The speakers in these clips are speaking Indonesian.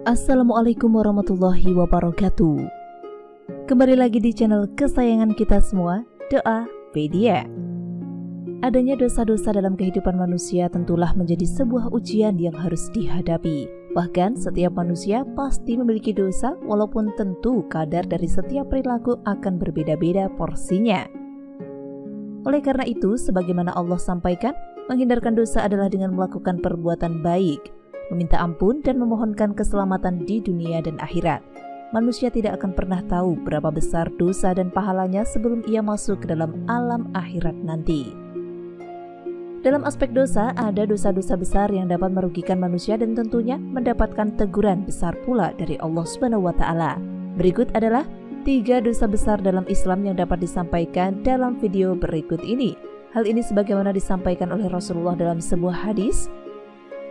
Assalamualaikum warahmatullahi wabarakatuh. Kembali lagi di channel kesayangan kita semua, Doapedia. Adanya dosa-dosa dalam kehidupan manusia tentulah menjadi sebuah ujian yang harus dihadapi. Bahkan setiap manusia pasti memiliki dosa, walaupun tentu kadar dari setiap perilaku akan berbeda-beda porsinya. Oleh karena itu, sebagaimana Allah sampaikan, menghindarkan dosa adalah dengan melakukan perbuatan baik, meminta ampun dan memohonkan keselamatan di dunia dan akhirat. Manusia tidak akan pernah tahu berapa besar dosa dan pahalanya sebelum ia masuk ke dalam alam akhirat nanti. Dalam aspek dosa, ada dosa-dosa besar yang dapat merugikan manusia dan tentunya mendapatkan teguran besar pula dari Allah Subhanahu wa Ta'ala. Berikut adalah 3 dosa besar dalam Islam yang dapat disampaikan dalam video berikut ini. Hal ini sebagaimana disampaikan oleh Rasulullah dalam sebuah hadis.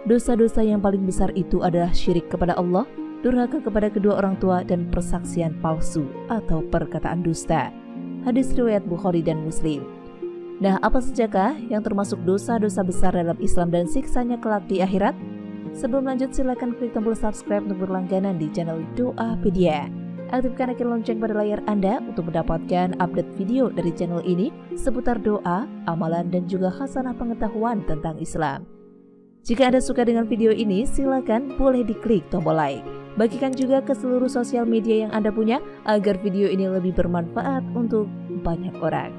Dosa-dosa yang paling besar itu adalah syirik kepada Allah, durhaka kepada kedua orang tua, dan persaksian palsu atau perkataan dusta. Hadis riwayat Bukhari dan Muslim. Nah, apa sajakah yang termasuk dosa-dosa besar dalam Islam dan siksanya kelak di akhirat? Sebelum lanjut, silakan klik tombol subscribe untuk berlangganan di channel Doapedia. Aktifkan icon lonceng pada layar Anda untuk mendapatkan update video dari channel ini seputar doa, amalan, dan juga khasanah pengetahuan tentang Islam. Jika Anda suka dengan video ini, silakan boleh diklik tombol like. Bagikan juga ke seluruh sosial media yang Anda punya agar video ini lebih bermanfaat untuk banyak orang.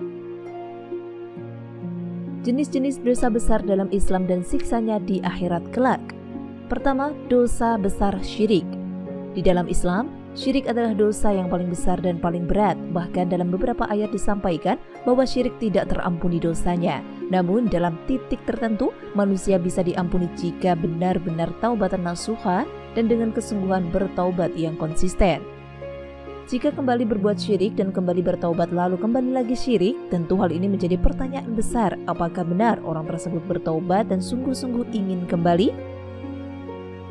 Jenis-jenis dosa besar dalam Islam dan siksanya di akhirat kelak. Pertama, dosa besar syirik. Di dalam Islam, syirik adalah dosa yang paling besar dan paling berat. Bahkan dalam beberapa ayat disampaikan bahwa syirik tidak terampuni dosanya. Namun dalam titik tertentu, manusia bisa diampuni jika benar-benar taubatan nasuha dan dengan kesungguhan bertaubat yang konsisten. Jika kembali berbuat syirik dan kembali bertaubat lalu kembali lagi syirik, tentu hal ini menjadi pertanyaan besar. Apakah benar orang tersebut bertaubat dan sungguh-sungguh ingin kembali?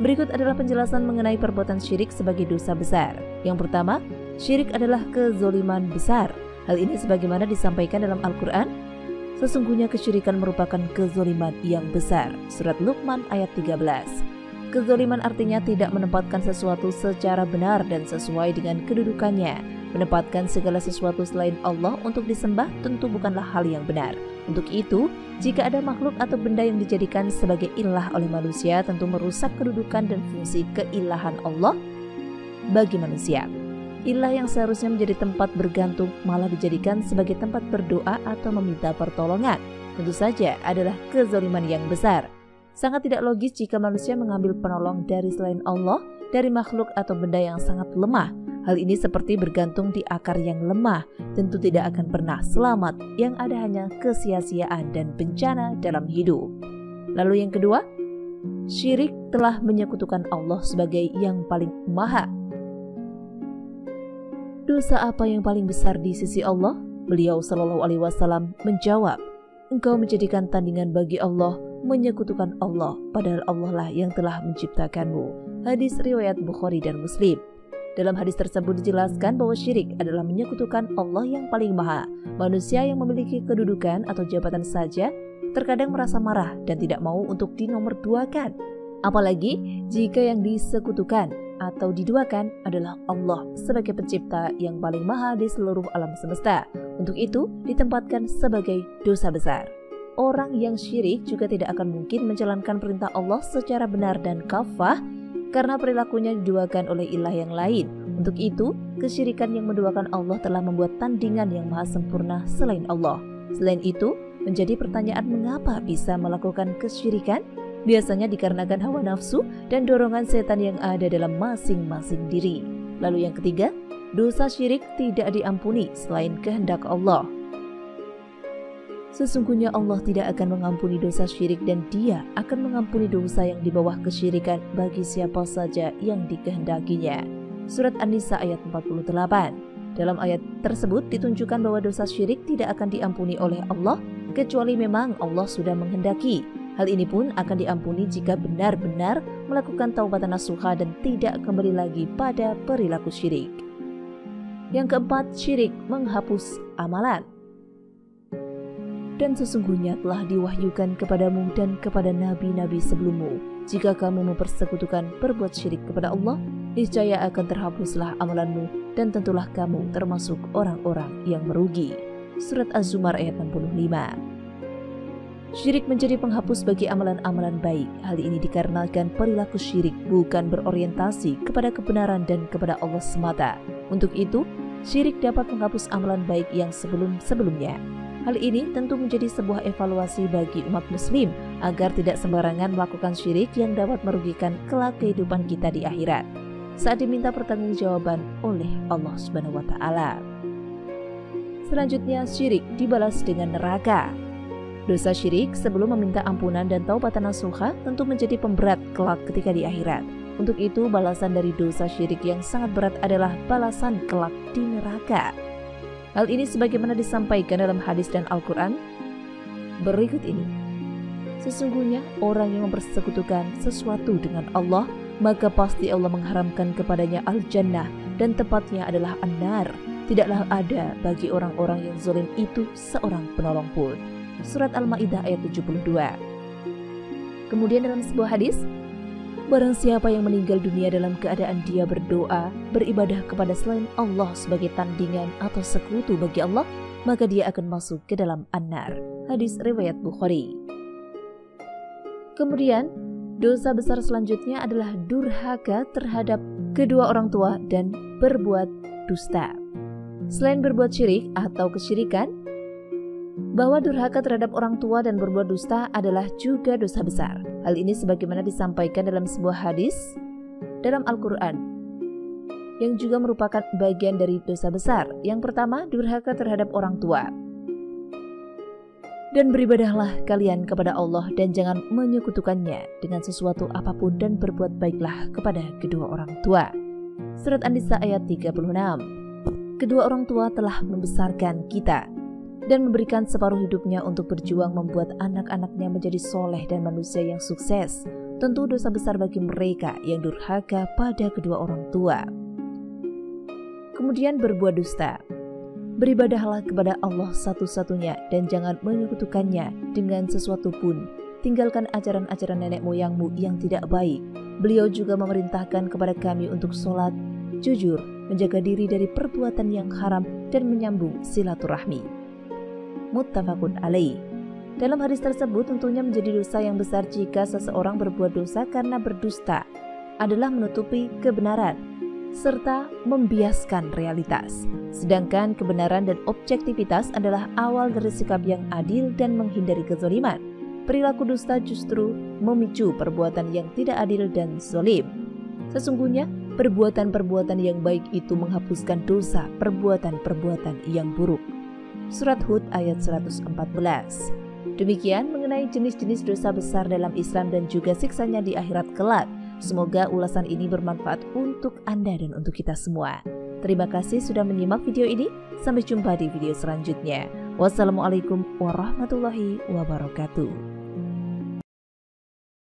Berikut adalah penjelasan mengenai perbuatan syirik sebagai dosa besar. Yang pertama, syirik adalah kezoliman besar. Hal ini sebagaimana disampaikan dalam Al-Quran. Sesungguhnya kesyirikan merupakan kezoliman yang besar. Surat Luqman ayat 13. Kezoliman artinya tidak menempatkan sesuatu secara benar dan sesuai dengan kedudukannya. Menempatkan segala sesuatu selain Allah untuk disembah tentu bukanlah hal yang benar. Untuk itu, jika ada makhluk atau benda yang dijadikan sebagai ilah oleh manusia, tentu merusak kedudukan dan fungsi keilahan Allah bagi manusia. Ilah yang seharusnya menjadi tempat bergantung malah dijadikan sebagai tempat berdoa atau meminta pertolongan. Tentu saja adalah kezaliman yang besar. Sangat tidak logis jika manusia mengambil penolong dari selain Allah, dari makhluk atau benda yang sangat lemah. Hal ini seperti bergantung di akar yang lemah, tentu tidak akan pernah selamat, yang ada hanya kesia-siaan dan bencana dalam hidup. Lalu yang kedua, syirik telah menyekutukan Allah sebagai yang paling maha. Dosa apa yang paling besar di sisi Allah? Beliau Shallallahu Alaihi Wasallam menjawab, engkau menjadikan tandingan bagi Allah, menyekutukan Allah, padahal Allah lah yang telah menciptakanmu. Hadis riwayat Bukhari dan Muslim. Dalam hadis tersebut dijelaskan bahwa syirik adalah menyekutukan Allah yang paling maha. Manusia yang memiliki kedudukan atau jabatan saja terkadang merasa marah dan tidak mau untuk dinomorduakan. Apalagi jika yang disekutukan atau diduakan adalah Allah sebagai pencipta yang paling maha di seluruh alam semesta. Untuk itu ditempatkan sebagai dosa besar. Orang yang syirik juga tidak akan mungkin menjalankan perintah Allah secara benar dan kafah karena perilakunya diduakan oleh ilah yang lain. Untuk itu, kesyirikan yang menduakan Allah telah membuat tandingan yang maha sempurna selain Allah. Selain itu, menjadi pertanyaan mengapa bisa melakukan kesyirikan? Biasanya dikarenakan hawa nafsu dan dorongan setan yang ada dalam masing-masing diri. Lalu yang ketiga, dosa syirik tidak diampuni selain kehendak Allah. Sesungguhnya Allah tidak akan mengampuni dosa syirik dan Dia akan mengampuni dosa yang di bawah kesyirikan bagi siapa saja yang dikehendakinya. Surat An-Nisa ayat 48. Dalam ayat tersebut ditunjukkan bahwa dosa syirik tidak akan diampuni oleh Allah kecuali memang Allah sudah menghendaki. Hal ini pun akan diampuni jika benar-benar melakukan taubatan nasuha dan tidak kembali lagi pada perilaku syirik. Yang keempat, syirik menghapus amalan. Dan sesungguhnya telah diwahyukan kepadamu dan kepada nabi-nabi sebelummu, jika kamu mempersekutukan berbuat syirik kepada Allah, niscaya akan terhapuslah amalanmu dan tentulah kamu termasuk orang-orang yang merugi. Surat Az-Zumar ayat 65. Syirik menjadi penghapus bagi amalan-amalan baik. Hal ini dikarenakan perilaku syirik bukan berorientasi kepada kebenaran dan kepada Allah semata. Untuk itu, syirik dapat menghapus amalan baik yang sebelum-sebelumnya. Hal ini tentu menjadi sebuah evaluasi bagi umat muslim agar tidak sembarangan melakukan syirik yang dapat merugikan kelak kehidupan kita di akhirat saat diminta pertanggungjawaban oleh Allah Subhanahu wa taala. Selanjutnya, syirik dibalas dengan neraka. Dosa syirik sebelum meminta ampunan dan taubatan nasuha tentu menjadi pemberat kelak ketika di akhirat. Untuk itu, balasan dari dosa syirik yang sangat berat adalah balasan kelak di neraka. Hal ini sebagaimana disampaikan dalam hadis dan Al-Quran berikut ini. Sesungguhnya orang yang mempersekutukan sesuatu dengan Allah, maka pasti Allah mengharamkan kepadanya Al-Jannah dan tempatnya adalah An-Nar. Tidaklah ada bagi orang-orang yang zalim itu seorang penolong pun. Surat Al-Maidah ayat 72. Kemudian dalam sebuah hadis, barang siapa yang meninggal dunia dalam keadaan dia berdoa, beribadah kepada selain Allah sebagai tandingan atau sekutu bagi Allah, maka dia akan masuk ke dalam An-Nar. Hadis riwayat Bukhari. Kemudian, dosa besar selanjutnya adalah durhaka terhadap kedua orang tua dan berbuat dusta. Selain berbuat syirik atau kesyirikan, bahwa durhaka terhadap orang tua dan berbuat dusta adalah juga dosa besar. Hal ini sebagaimana disampaikan dalam sebuah hadis dalam Al-Quran yang juga merupakan bagian dari dosa besar. Yang pertama, durhaka terhadap orang tua. Dan beribadahlah kalian kepada Allah dan jangan menyekutukannya dengan sesuatu apapun dan berbuat baiklah kepada kedua orang tua. Surat An-Nisa ayat 36. Kedua orang tua telah membesarkan kita dan memberikan separuh hidupnya untuk berjuang membuat anak-anaknya menjadi soleh dan manusia yang sukses. Tentu dosa besar bagi mereka yang durhaka pada kedua orang tua. Kemudian berbuat dusta. Beribadahlah kepada Allah satu-satunya dan jangan menyekutukannya dengan sesuatu pun. Tinggalkan ajaran-ajaran nenek moyangmu yang tidak baik. Beliau juga memerintahkan kepada kami untuk sholat, jujur, menjaga diri dari perbuatan yang haram dan menyambung silaturahmi. Muttafaqun alaih. Dalam hadis tersebut tentunya menjadi dosa yang besar jika seseorang berbuat dosa karena berdusta adalah menutupi kebenaran serta membiaskan realitas. Sedangkan kebenaran dan objektivitas adalah awal dari sikap yang adil dan menghindari kezaliman. Perilaku dusta justru memicu perbuatan yang tidak adil dan zalim. Sesungguhnya perbuatan-perbuatan yang baik itu menghapuskan dosa perbuatan-perbuatan yang buruk. Surat Hud ayat 114. Demikian mengenai jenis-jenis dosa besar dalam Islam dan juga siksanya di akhirat kelak. Semoga ulasan ini bermanfaat untuk Anda dan untuk kita semua. Terima kasih sudah menyimak video ini. Sampai jumpa di video selanjutnya. Wassalamualaikum warahmatullahi wabarakatuh.